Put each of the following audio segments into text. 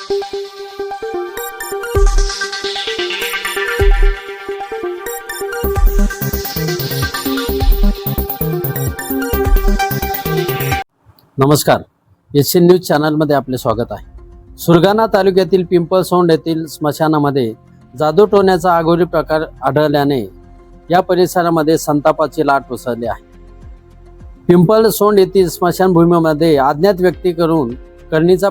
नमस्कार, SN news चॅनलमध्ये आपले स्वागत आहे। सुरगाणा तालुक्यातील पिंपळसोंड येथील स्मशानामध्ये जादूटोण्याचा आगोरी प्रकार आढळल्याने या परिसरामध्ये संतापाची लाट उसळली आहे। पिंपळसोंड येथील स्मशानभूमीमध्ये अज्ञात व्यक्तीकडून करणीचा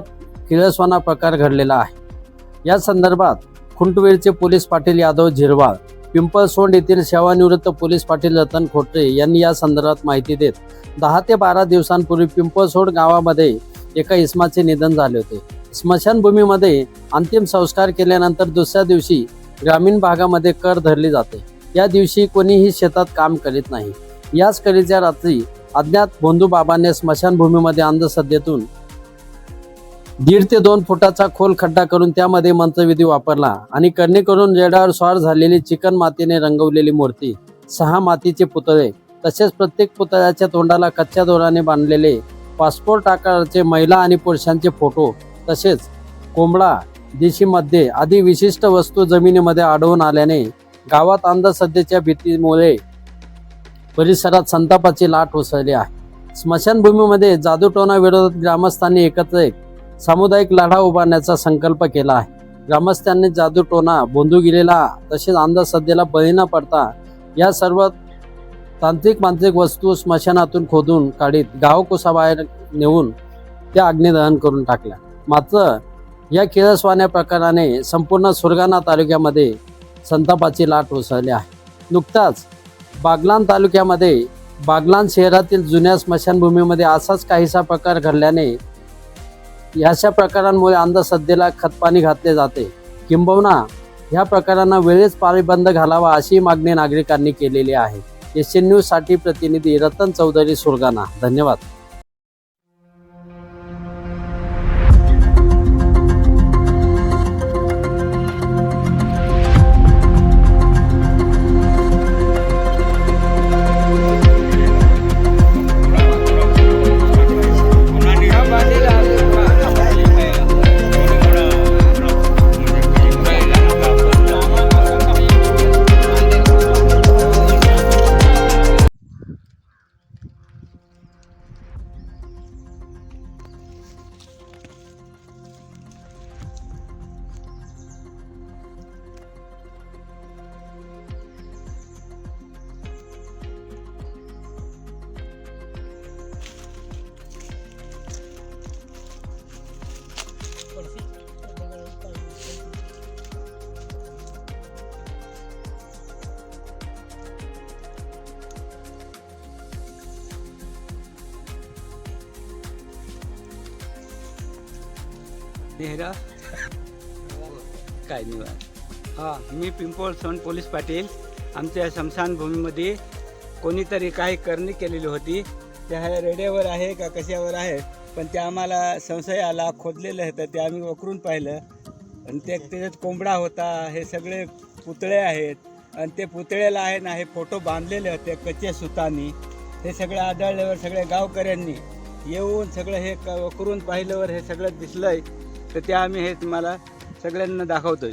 किळसवाना प्रकार घडलेला आहे। या संदर्भात खुंटवेळचे पोलीस पाटील यादव झिरवाळ, पिंपळसोंड येथील सेवानिवृत्त पोलीस पाटील रतन खोटरे यांनी या संदर्भात माहिती देत 10 ते 12 दिवसांपूर्वी पिंपळसोंड गावामध्ये एका इसमाचे निधन झाले होते। स्मशानभूमीमध्ये अंतिम संस्कार केल्यानंतर दुसऱ्या दिवशी ग्रामीण भागामध्ये कर धरली जाते। या दिवशी कोणीही शेतात काम करीत नाही। याच करीच्या रात्री अज्ञात भोंदूबाबांनी स्मशानभूमीमध्ये अंधश्रद्धेतून 1.5 ते 2 फुटाचा खोल खड्डा करून त्यामध्ये मंत्रविधी वापरला आणि करणी करून रेड्यावर स्वार झालेली चिकन मातीने रंगवलेली मूर्ती, 6 मातीचे पुतळे तसेच प्रत्येक पुतळ्याच्या तोंडाला कच्च्या दोराने बांधलेले पासपोर्ट आकाराचे महिला आणि पुरुषांचे फोटो तसेच कोंबडा, देशीमध्ये आदी विशिष्ट वस्तू जमिनीमध्ये आढळून आल्याने गावात अंधश्रद्धेच्या भीतीमुळे परिसरात संतापाची लाट उसळली आहे। स्मशानभूमीमध्ये जादूटोणा विरोधात ग्रामस्थांनी एकत्र एक सामुदायिक लढा उभारण्याचा संकल्प केला आहे। ग्रामस्थांनी जादूटोणा, भोंदूगिरीला तसेच अंधश्रद्धेला बळी न पडता या सर्व तांत्रिक वस्तू स्मशानातून खोदून काढीत गावकुसाबाहेर नेऊन त्या अग्निदहन करून टाकल्या। मात्र या किळसवाण्या प्रकाराने संपूर्ण सुरगाणा तालुक्यामध्ये संतापाची लाट उसळली आहे। नुकताच बागलाण तालुक्यामध्ये बागलाण शहरातील जुन्या स्मशानभूमीमध्ये असाच काहीसा प्रकार घडल्याने याच्या प्रकारांमुळे अंधश्रद्धेला खतपाणी घातले जाते। किंबहुना ह्या प्रकारांना वेळेस पायबंद घालावा अशी मागणी नागरिकांनी केलेली आहे। एसएन न्यूज साठी प्रतिनिधी रतन चौधरी, सुरगाणा। धन्यवाद। नेहरा काय निवा मी पिंपळसोंड पोलीस पाटील। आमच्या स्मशानभूमीमध्ये कोणीतरी काही करणी केलेली होती। त्या रेड्यावर आहे का कशावर आहे, पण ते आम्हाला संशय आला। खोदलेलं होतं ते आम्ही वकरून पाहिलं आणि त्याच्यात कोंबडा होता। हे सगळे पुतळे आहेत आणि ते पुतळ्याला आहे ना हे फोटो बांधलेले होते कच्च्या सुतांनी। हे सगळं आढळल्यावर सगळ्या गावकऱ्यांनी येऊन सगळं हे वकरून पाहिल्यावर हे सगळं दिसलंय, तर ते आम्ही हे तुम्हाला सगळ्यांना दाखवतोय।